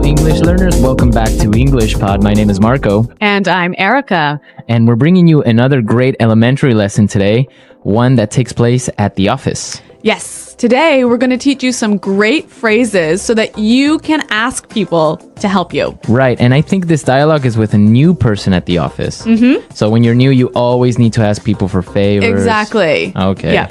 English learners. Welcome back to English Pod. My name is Marco. And I'm Erica. And we're bringing you another great elementary lesson today, one that takes place at the office. Yes, today we're going to teach you some great phrases so that you can ask people to help you. Right, and I think this dialogue is with a new person at the office. Mm-hmm. So when you're new, you always need to ask people for favors. Exactly. Okay. Yeah.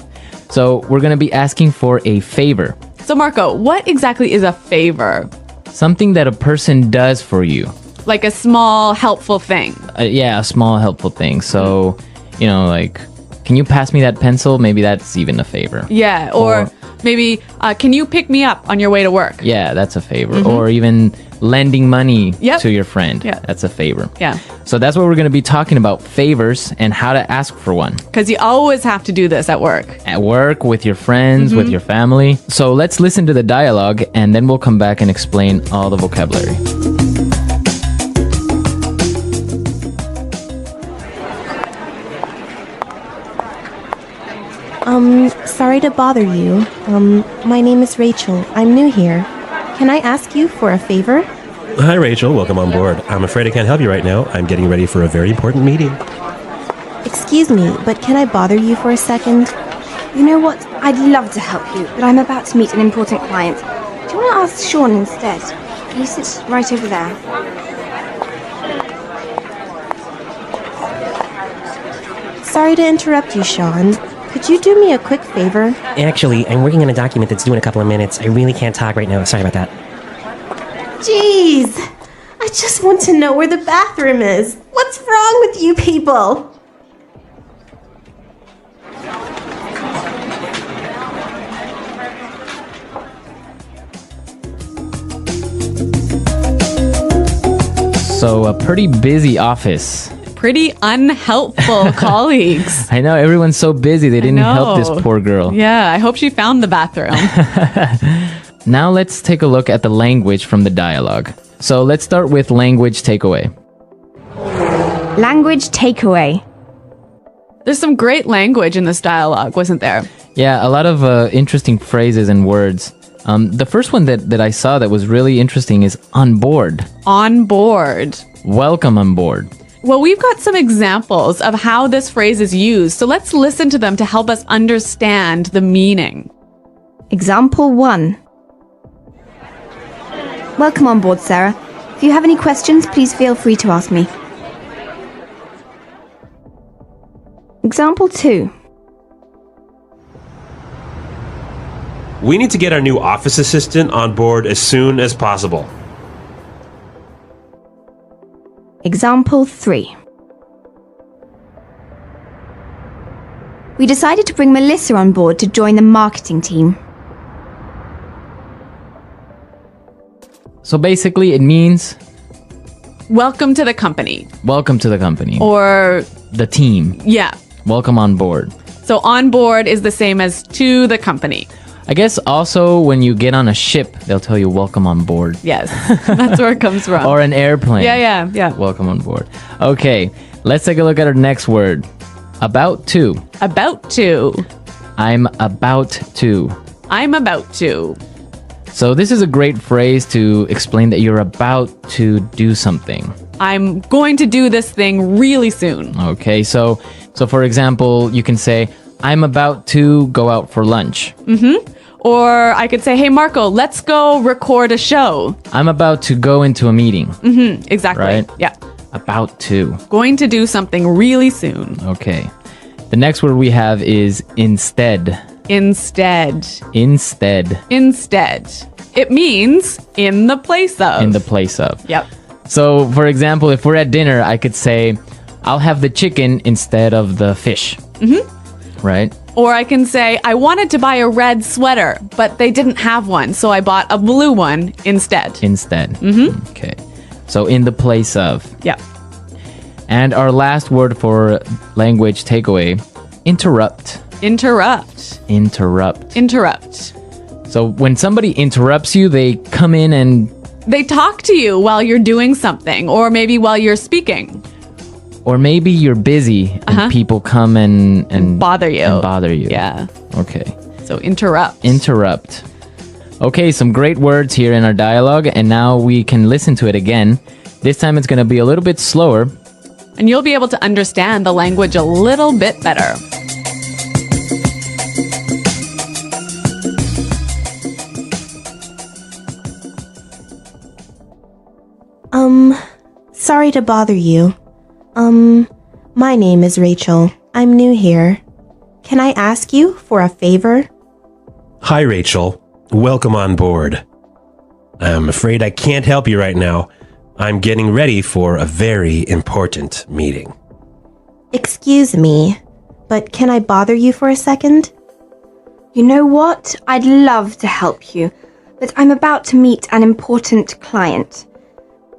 So we're going to be asking for a favor. So Marco, what exactly is a favor? Something that a person does for you. Like a small helpful thing. Yeah, a small helpful thing. So, like, can you pass me that pencil? Maybe that's even a favor. Yeah, or maybe, can you pick me up on your way to work? Yeah, that's a favor. Mm-hmm. Or even lending money to your friend. Yeah. That's a favor. Yeah. So that's what we're going to be talking about, favors and how to ask for one. Because you always have to do this at work. At work, with your friends, with your family. So let's listen to the dialogue and then we'll come back and explain all the vocabulary. Sorry to bother you. My name is Rachel. I'm new here. Can I ask you for a favor? Hi, Rachel. Welcome on board. I'm afraid I can't help you right now. I'm getting ready for a very important meeting. Excuse me, but can I bother you for a second? You know what? I'd love to help you, but I'm about to meet an important client. Do you want to ask Sean instead? He sits right over there. Sorry to interrupt you, Sean. Could you do me a quick favor? Actually, I'm working on a document that's due in a couple of minutes. I really can't talk right now. Sorry about that. Jeez! I just want to know where the bathroom is. What's wrong with you people? So a pretty busy office. Pretty unhelpful colleagues. I know, everyone's so busy they didn't help this poor girl. Yeah, I hope she found the bathroom. Now let's take a look at the language from the dialogue. So let's start with language takeaway. Language takeaway. There's some great language in this dialogue, wasn't there? Yeah, a lot of interesting phrases and words. The first one that I saw that was really interesting is on board. On board. Welcome on board. Well, we've got some examples of how this phrase is used, so let's listen to them to help us understand the meaning. Example 1. Welcome on board, Sarah. If you have any questions, please feel free to ask me. Example 2. We need to get our new office assistant on board as soon as possible. Example 3. We decided to bring Melissa on board to join the marketing team. So basically it means Welcome to the company. welcome to the company. Or, the team. yeah. Welcome on board. So on board is the same as to the company. I guess also when you get on a ship, they'll tell you welcome on board. Yes, that's where it comes from. Or an airplane. Yeah. Welcome on board. Okay, let's take a look at our next word. About to. About to. I'm about to. I'm about to. So this is a great phrase to explain that you're about to do something. I'm going to do this thing really soon. Okay, so for example, you can say, I'm about to go out for lunch. Mm-hmm. Or I could say, hey, Marco, let's go record a show. I'm about to go into a meeting. Mm-hmm. Exactly. Right? Yeah. About to. Going to do something really soon. Okay. The next word we have is instead. Instead. Instead. Instead. It means in the place of. In the place of. Yep. So, for example, if we're at dinner, I could say, I'll have the chicken instead of the fish. Mm-hmm. Right? Or I can say, I wanted to buy a red sweater, but they didn't have one, so I bought a blue one instead. Instead. Mm-hmm. Okay. So, in the place of. Yep. And our last word for language takeaway, interrupt. Interrupt. Interrupt. Interrupt. So when somebody interrupts you, they come in and they talk to you while you're doing something, or maybe while you're speaking. Or maybe you're busy and people come and bother you. And bother you. Yeah. Okay. So interrupt. Interrupt. Okay, some great words here in our dialogue, and now we can listen to it again. This time it's going to be a little bit slower. And you'll be able to understand the language a little bit better. Sorry to bother you. My name is Rachel. I'm new here. Can I ask you for a favor? Hi, Rachel. Welcome on board. I'm afraid I can't help you right now. I'm getting ready for a very important meeting. Excuse me, but can I bother you for a second? You know what? I'd love to help you, but I'm about to meet an important client.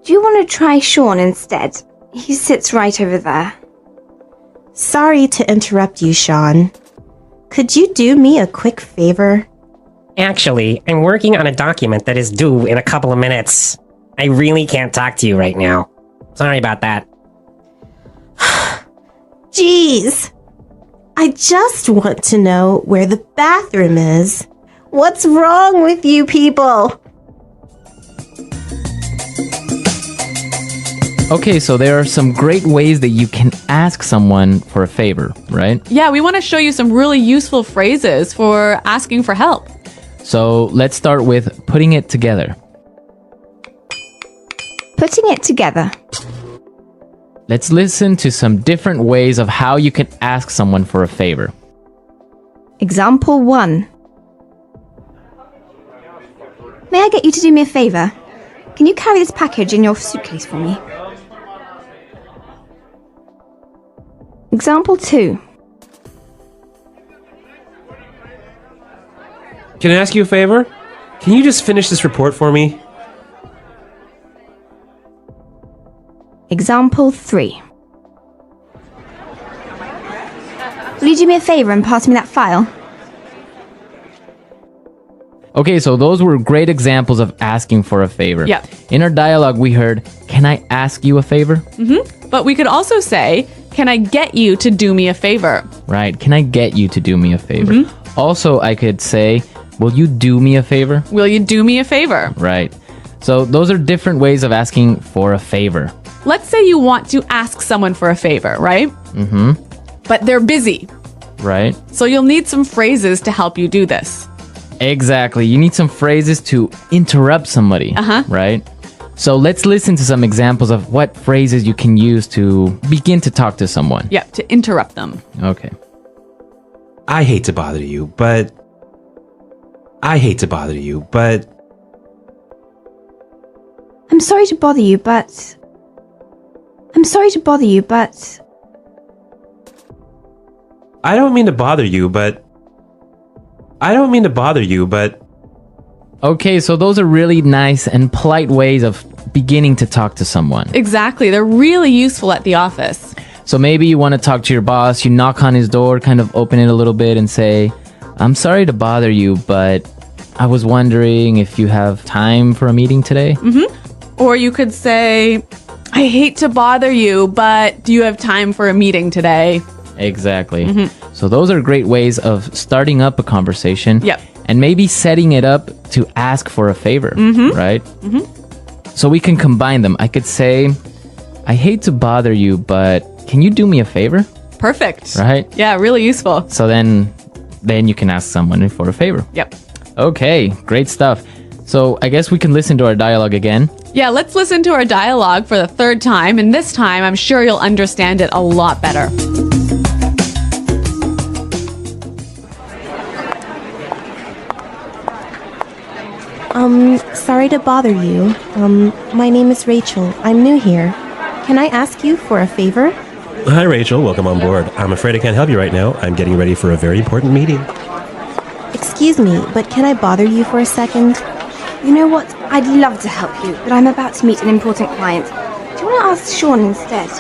Do you want to try Sean instead? He sits right over there. Sorry to interrupt you, Sean. Could you do me a quick favor? Actually, I'm working on a document that is due in a couple of minutes. I really can't talk to you right now. Sorry about that. Jeez. I just want to know where the bathroom is. What's wrong with you people? Okay, so there are some great ways that you can ask someone for a favor, right? Yeah, we want to show you some really useful phrases for asking for help. So let's start with putting it together. Putting it together. Let's listen to some different ways of how you can ask someone for a favor. Example 1. May I get you to do me a favor? Can you carry this package in your suitcase for me? Example 2. Can I ask you a favor? Can you just finish this report for me? Example 3. Will you do me a favor and pass me that file? Okay, so those were great examples of asking for a favor. Yeah. In our dialogue, we heard, "Can I ask you a favor?" But we could also say, can I get you to do me a favor? Right. Can I get you to do me a favor? Also, I could say, "Will you do me a favor?" Will you do me a favor? Right. So those are different ways of asking for a favor. Let's say you want to ask someone for a favor, right? But they're busy. Right? So you'll need some phrases to help you do this. Exactly. You need some phrases to interrupt somebody. Right? So let's listen to some examples of what phrases you can use to begin to talk to someone. Yeah, to interrupt them. Okay. I hate to bother you, but... I'm sorry to bother you, but... I don't mean to bother you, but... Okay, so those are really nice and polite ways of beginning to talk to someone. Exactly. They're really useful at the office. So maybe you want to talk to your boss, you knock on his door, kind of open it a little bit and say, "I'm sorry to bother you, but I was wondering if you have time for a meeting today?" Or you could say, "I hate to bother you, but do you have time for a meeting today?" Exactly. So those are great ways of starting up a conversation. Yep. And maybe setting it up to ask for a favor, right? So we can combine them. I could say, "I hate to bother you, but can you do me a favor?" Perfect. Right? Yeah, really useful. So then you can ask someone for a favor. Yep. Okay, great stuff. So I guess we can listen to our dialogue again. Yeah, let's listen to our dialogue for the third time. And this time, I'm sure you'll understand it a lot better. Sorry to bother you. My name is Rachel. I'm new here. Can I ask you for a favor? Hi, Rachel. Welcome on board. I'm afraid I can't help you right now. I'm getting ready for a very important meeting. Excuse me, but can I bother you for a second? You know what? I'd love to help you, but I'm about to meet an important client. Do you want to ask Sean instead?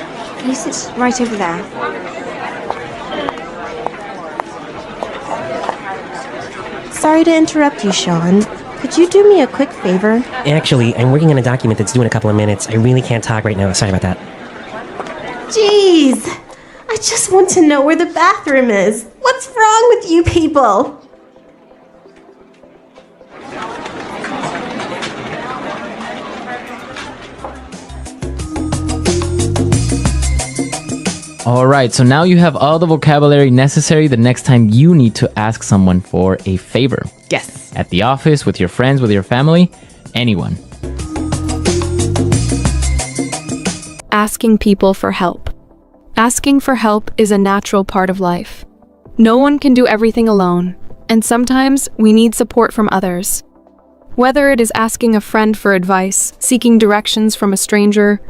He sits right over there. Sorry to interrupt you, Sean. Could you do me a quick favor? Actually, I'm working on a document that's due in a couple of minutes. I really can't talk right now. Sorry about that. Jeez. I just want to know where the bathroom is. What's wrong with you people? All right, so now you have all the vocabulary necessary the next time you need to ask someone for a favor. Yes. At the office, with your friends, with your family, anyone. Asking people for help. Asking for help is a natural part of life. No one can do everything alone, and sometimes we need support from others. Whether it is asking a friend for advice, seeking directions from a stranger,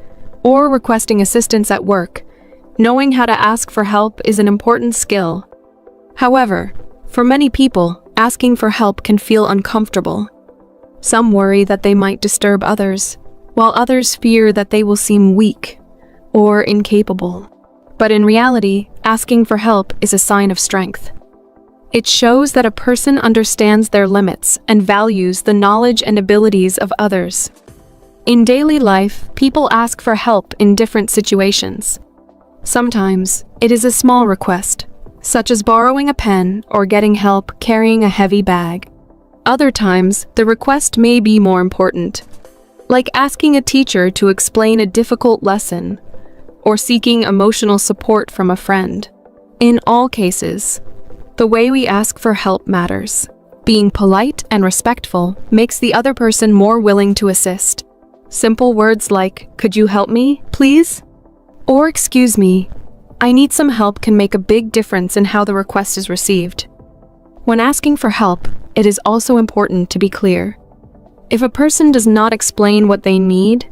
or requesting assistance at work, knowing how to ask for help is an important skill. However, for many people, asking for help can feel uncomfortable. Some worry that they might disturb others, while others fear that they will seem weak or incapable. But in reality, asking for help is a sign of strength. It shows that a person understands their limits and values the knowledge and abilities of others. In daily life, people ask for help in different situations. Sometimes, it is a small request, such as borrowing a pen or getting help carrying a heavy bag. Other times, the request may be more important, like asking a teacher to explain a difficult lesson or seeking emotional support from a friend. In all cases, the way we ask for help matters. Being polite and respectful makes the other person more willing to assist. Simple words like, "Could you help me, please?" Or "Excuse me, I need some help" can make a big difference in how the request is received. When asking for help, it is also important to be clear. If a person does not explain what they need,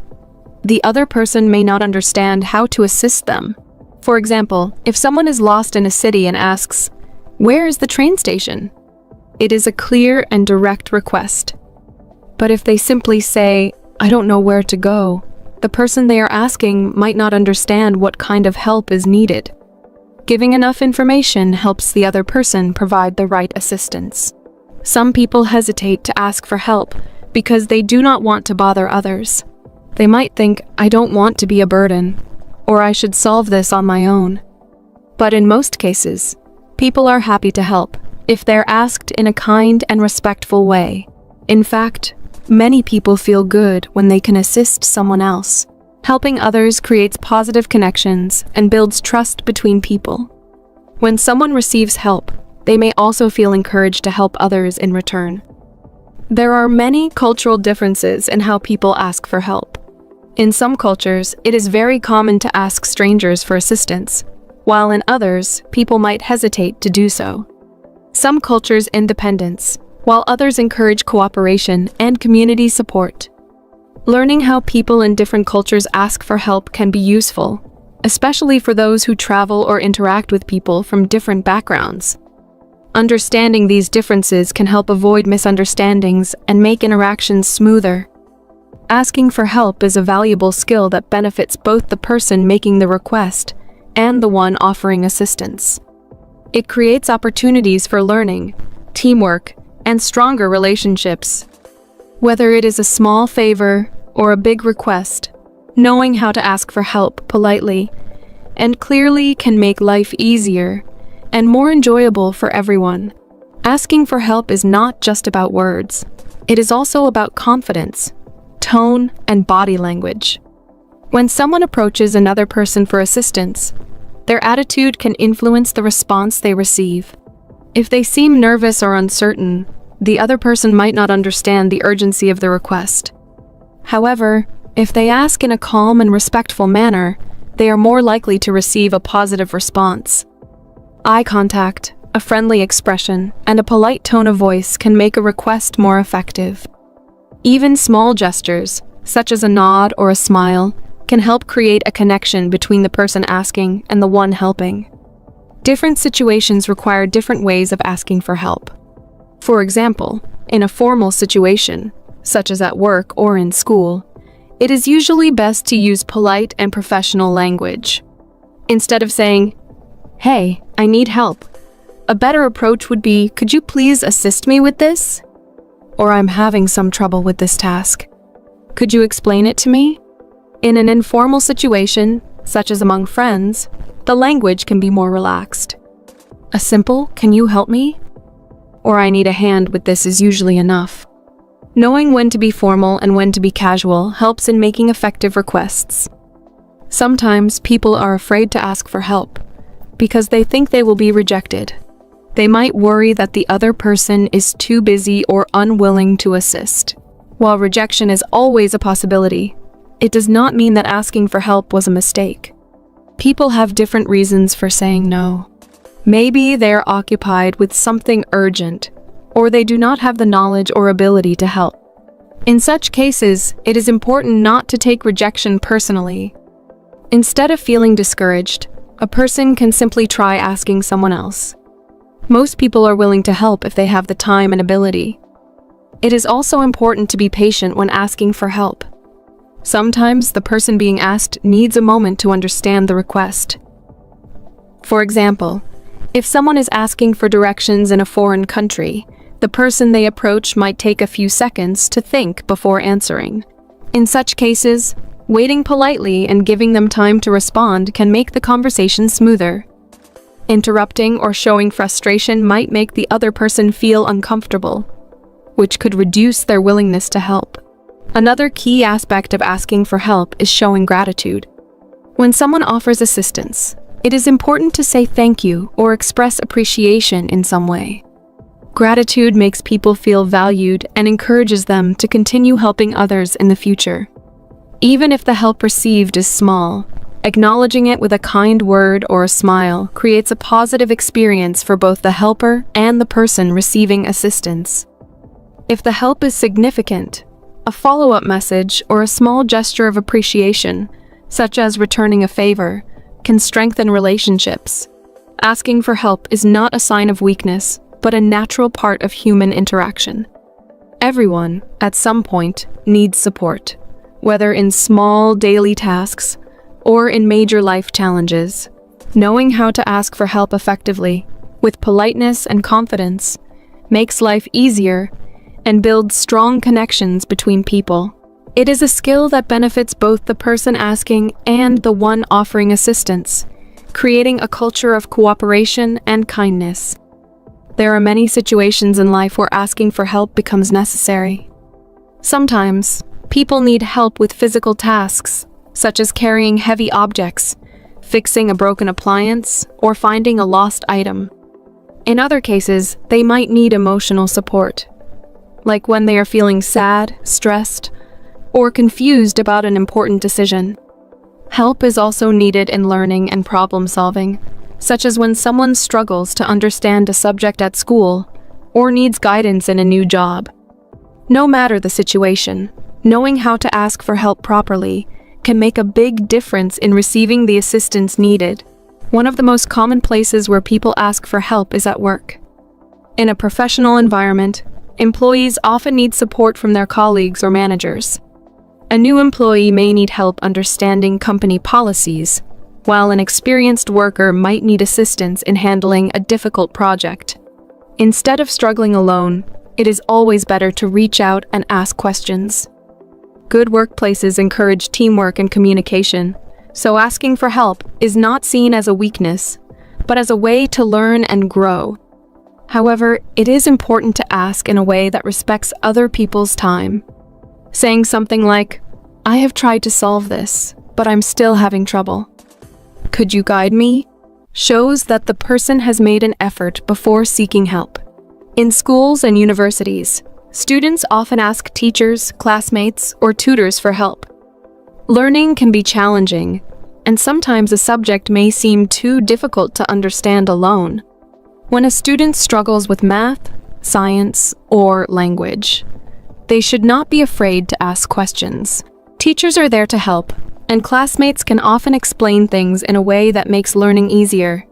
the other person may not understand how to assist them. For example, if someone is lost in a city and asks, "Where is the train station?" it is a clear and direct request. But if they simply say, "I don't know where to go," the person they are asking might not understand what kind of help is needed. Giving enough information helps the other person provide the right assistance. Some people hesitate to ask for help because they do not want to bother others. They might think, "I don't want to be a burden," or "I should solve this on my own." But in most cases, people are happy to help if they're asked in a kind and respectful way. In fact, many people feel good when they can assist someone else. Helping others creates positive connections and builds trust between people. When someone receives help, they may also feel encouraged to help others in return. There are many cultural differences in how people ask for help. In some cultures, it is very common to ask strangers for assistance, while in others, people might hesitate to do so. Some cultures independence, while others encourage cooperation and community support. Learning how people in different cultures ask for help can be useful, especially for those who travel or interact with people from different backgrounds. Understanding these differences can help avoid misunderstandings and make interactions smoother. Asking for help is a valuable skill that benefits both the person making the request and the one offering assistance. It creates opportunities for learning, teamwork, and stronger relationships. Whether it is a small favor or a big request, knowing how to ask for help politely and clearly can make life easier and more enjoyable for everyone. Asking for help is not just about words. It is also about confidence, tone, and body language. When someone approaches another person for assistance, their attitude can influence the response they receive. If they seem nervous or uncertain, the other person might not understand the urgency of the request. However, if they ask in a calm and respectful manner, they are more likely to receive a positive response. Eye contact, a friendly expression, and a polite tone of voice can make a request more effective. Even small gestures, such as a nod or a smile, can help create a connection between the person asking and the one helping. Different situations require different ways of asking for help. For example, in a formal situation, such as at work or in school, it is usually best to use polite and professional language. Instead of saying, "Hey, I need help," a better approach would be, "Could you please assist me with this?" Or, "I'm having some trouble with this task. Could you explain it to me?" In an informal situation, such as among friends, the language can be more relaxed. A simple, "Can you help me?" or "I need a hand with this" is usually enough. Knowing when to be formal and when to be casual helps in making effective requests. Sometimes people are afraid to ask for help because they think they will be rejected. They might worry that the other person is too busy or unwilling to assist. While rejection is always a possibility, it does not mean that asking for help was a mistake. People have different reasons for saying no. Maybe they are occupied with something urgent, or they do not have the knowledge or ability to help. In such cases, it is important not to take rejection personally. Instead of feeling discouraged, a person can simply try asking someone else. Most people are willing to help if they have the time and ability. It is also important to be patient when asking for help. Sometimes the person being asked needs a moment to understand the request. For example, if someone is asking for directions in a foreign country, the person they approach might take a few seconds to think before answering. In such cases, waiting politely and giving them time to respond can make the conversation smoother. Interrupting or showing frustration might make the other person feel uncomfortable, which could reduce their willingness to help. Another key aspect of asking for help is showing gratitude. When someone offers assistance, it is important to say thank you or express appreciation in some way. Gratitude makes people feel valued and encourages them to continue helping others in the future. Even if the help received is small, acknowledging it with a kind word or a smile creates a positive experience for both the helper and the person receiving assistance. If the help is significant, a follow-up message or a small gesture of appreciation, such as returning a favor, can strengthen relationships. Asking for help is not a sign of weakness, but a natural part of human interaction. Everyone, at some point, needs support, whether in small daily tasks or in major life challenges. Knowing how to ask for help effectively, with politeness and confidence, makes life easier and builds strong connections between people. It is a skill that benefits both the person asking and the one offering assistance, creating a culture of cooperation and kindness. There are many situations in life where asking for help becomes necessary. Sometimes, people need help with physical tasks, such as carrying heavy objects, fixing a broken appliance, or finding a lost item. In other cases, they might need emotional support, like when they are feeling sad, stressed, or confused about an important decision. Help is also needed in learning and problem solving, such as when someone struggles to understand a subject at school or needs guidance in a new job. No matter the situation, knowing how to ask for help properly can make a big difference in receiving the assistance needed. One of the most common places where people ask for help is at work. In a professional environment, employees often need support from their colleagues or managers. A new employee may need help understanding company policies, while an experienced worker might need assistance in handling a difficult project. Instead of struggling alone, it is always better to reach out and ask questions. Good workplaces encourage teamwork and communication, so asking for help is not seen as a weakness, but as a way to learn and grow. However, it is important to ask in a way that respects other people's time. Saying something like, "I have tried to solve this, but I'm still having trouble. Could you guide me?" shows that the person has made an effort before seeking help. In schools and universities, students often ask teachers, classmates, or tutors for help. Learning can be challenging, and sometimes a subject may seem too difficult to understand alone. When a student struggles with math, science, or language, they should not be afraid to ask questions. Teachers are there to help, and classmates can often explain things in a way that makes learning easier.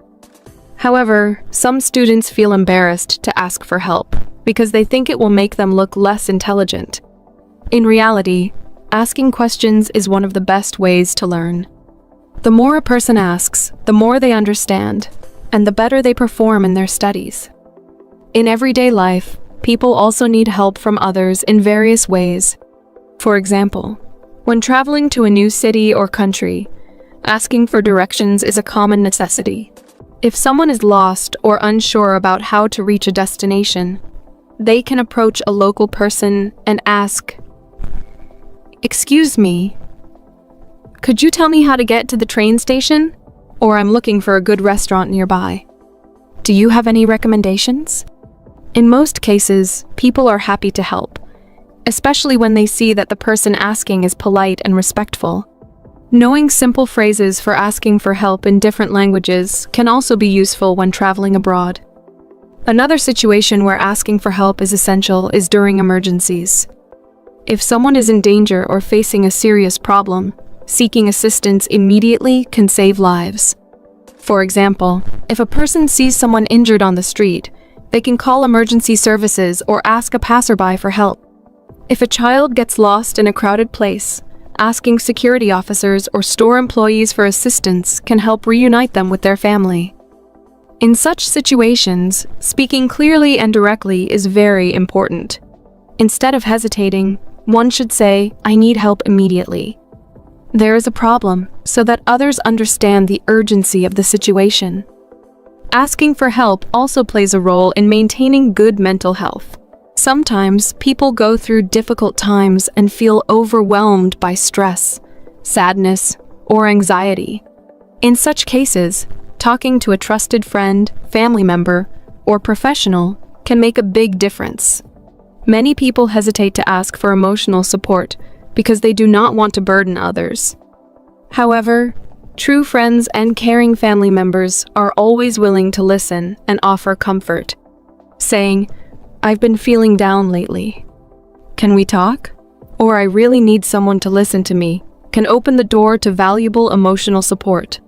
However, some students feel embarrassed to ask for help because they think it will make them look less intelligent. In reality, asking questions is one of the best ways to learn. The more a person asks, the more they understand, and the better they perform in their studies. In everyday life, people also need help from others in various ways. For example, when traveling to a new city or country, asking for directions is a common necessity. If someone is lost or unsure about how to reach a destination, they can approach a local person and ask, "Excuse me, "Could you tell me how to get to the train station?" Or, "I'm looking for a good restaurant nearby. Do you have any recommendations?" In most cases, people are happy to help, especially when they see that the person asking is polite and respectful. Knowing simple phrases for asking for help in different languages can also be useful when traveling abroad. Another situation where asking for help is essential is during emergencies. If someone is in danger or facing a serious problem, seeking assistance immediately can save lives. For example, if a person sees someone injured on the street, they can call emergency services or ask a passerby for help. If a child gets lost in a crowded place, asking security officers or store employees for assistance can help reunite them with their family. In such situations, speaking clearly and directly is very important. Instead of hesitating, one should say, "I need help immediately. There is a problem," so that others understand the urgency of the situation. Asking for help also plays a role in maintaining good mental health. Sometimes people go through difficult times and feel overwhelmed by stress, sadness, or anxiety. In such cases, talking to a trusted friend, family member, or professional can make a big difference. Many people hesitate to ask for emotional support because they do not want to burden others. However, true friends and caring family members are always willing to listen and offer comfort, saying, "I've been feeling down lately. Can we talk?" Or, "I really need someone to listen to me," can open the door to valuable emotional support.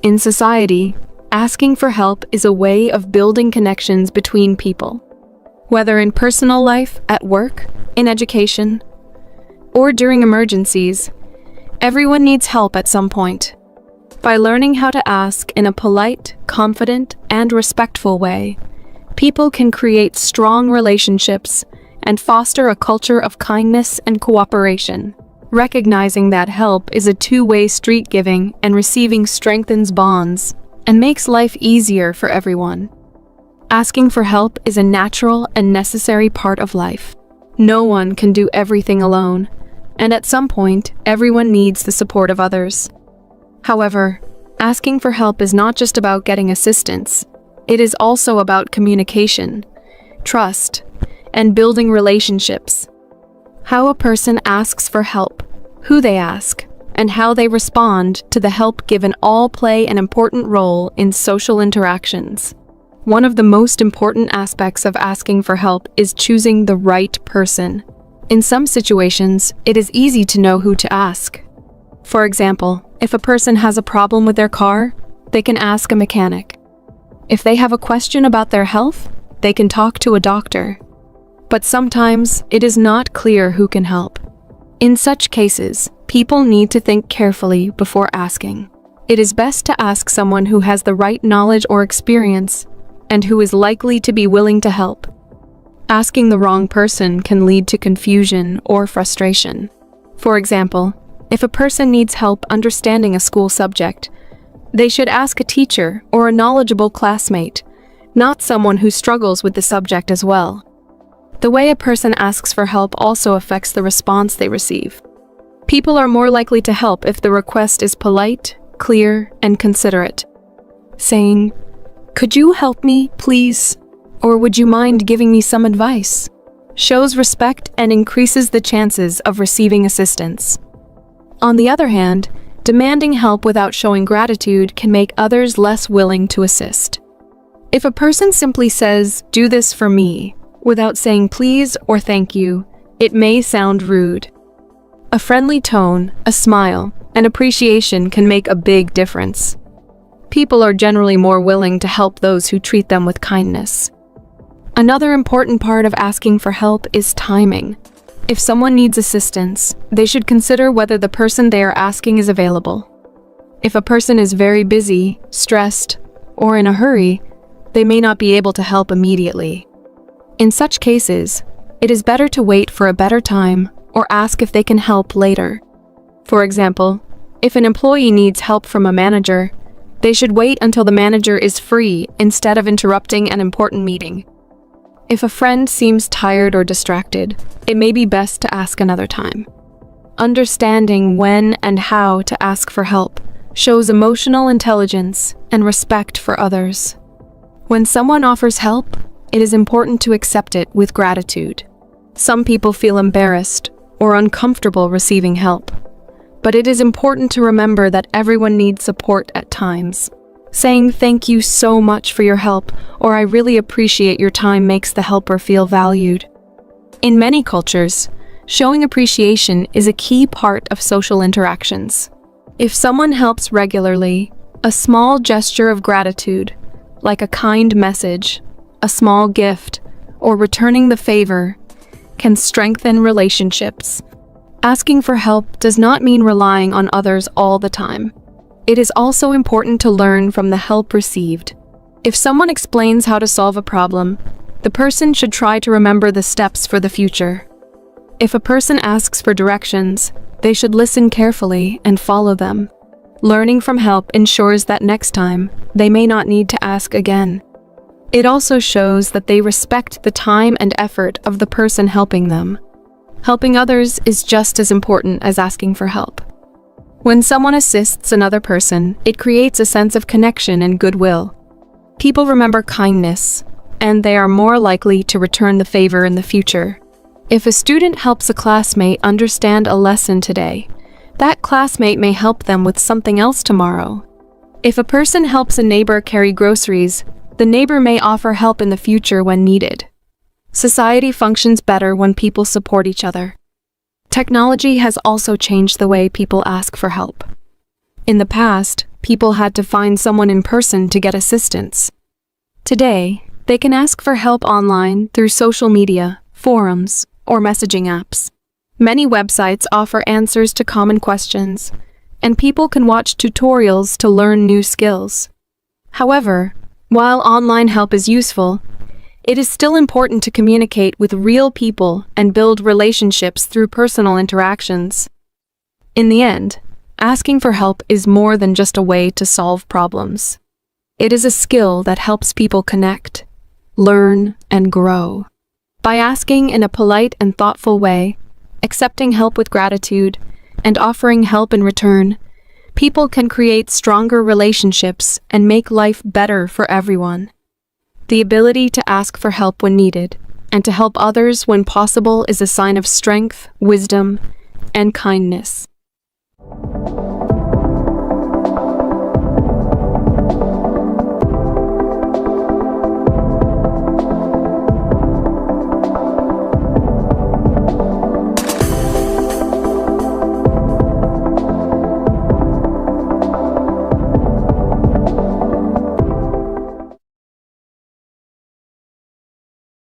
In society, asking for help is a way of building connections between people. Whether in personal life, at work, in education, or during emergencies, everyone needs help at some point. By learning how to ask in a polite, confident, and respectful way, people can create strong relationships and foster a culture of kindness and cooperation. Recognizing that help is a two-way street, giving and receiving strengthens bonds and makes life easier for everyone. Asking for help is a natural and necessary part of life. No one can do everything alone, and at some point, everyone needs the support of others. However, asking for help is not just about getting assistance. It is also about communication, trust, and building relationships. How a person asks for help, who they ask, and how they respond to the help given all play an important role in social interactions. One of the most important aspects of asking for help is choosing the right person. In some situations, it is easy to know who to ask. For example, if a person has a problem with their car, they can ask a mechanic. If they have a question about their health, they can talk to a doctor. But sometimes, it is not clear who can help. In such cases, people need to think carefully before asking. It is best to ask someone who has the right knowledge or experience, and who is likely to be willing to help. Asking the wrong person can lead to confusion or frustration. For example, if a person needs help understanding a school subject, they should ask a teacher or a knowledgeable classmate, not someone who struggles with the subject as well. The way a person asks for help also affects the response they receive. People are more likely to help if the request is polite, clear, and considerate. Saying, "Could you help me, please?" Or, "Would you mind giving me some advice?" shows respect and increases the chances of receiving assistance. On the other hand, demanding help without showing gratitude can make others less willing to assist. If a person simply says, "Do this for me," without saying please or thank you, it may sound rude. A friendly tone, a smile, and appreciation can make a big difference. People are generally more willing to help those who treat them with kindness. Another important part of asking for help is timing. If someone needs assistance, they should consider whether the person they are asking is available. If a person is very busy, stressed, or in a hurry, they may not be able to help immediately. In such cases, it is better to wait for a better time or ask if they can help later. For example, if an employee needs help from a manager, they should wait until the manager is free instead of interrupting an important meeting. If a friend seems tired or distracted, it may be best to ask another time. Understanding when and how to ask for help shows emotional intelligence and respect for others. When someone offers help, it is important to accept it with gratitude. Some people feel embarrassed or uncomfortable receiving help, but it is important to remember that everyone needs support at times. Saying thank you so much for your help or I really appreciate your time makes the helper feel valued. In many cultures, showing appreciation is a key part of social interactions. If someone helps regularly, a small gesture of gratitude, like a kind message, a small gift, or returning the favor, can strengthen relationships. Asking for help does not mean relying on others all the time. It is also important to learn from the help received. If someone explains how to solve a problem, the person should try to remember the steps for the future. If a person asks for directions, they should listen carefully and follow them. Learning from help ensures that next time, they may not need to ask again. It also shows that they respect the time and effort of the person helping them. Helping others is just as important as asking for help. When someone assists another person, it creates a sense of connection and goodwill. People remember kindness, and they are more likely to return the favor in the future. If a student helps a classmate understand a lesson today, that classmate may help them with something else tomorrow. If a person helps a neighbor carry groceries, the neighbor may offer help in the future when needed. Society functions better when people support each other. Technology has also changed the way people ask for help. In the past, people had to find someone in person to get assistance. Today, they can ask for help online through social media, forums, or messaging apps. Many websites offer answers to common questions, and people can watch tutorials to learn new skills. However, while online help is useful, it is still important to communicate with real people and build relationships through personal interactions. In the end, asking for help is more than just a way to solve problems. It is a skill that helps people connect, learn, and grow. By asking in a polite and thoughtful way, accepting help with gratitude, and offering help in return, people can create stronger relationships and make life better for everyone. The ability to ask for help when needed and to help others when possible is a sign of strength, wisdom, and kindness.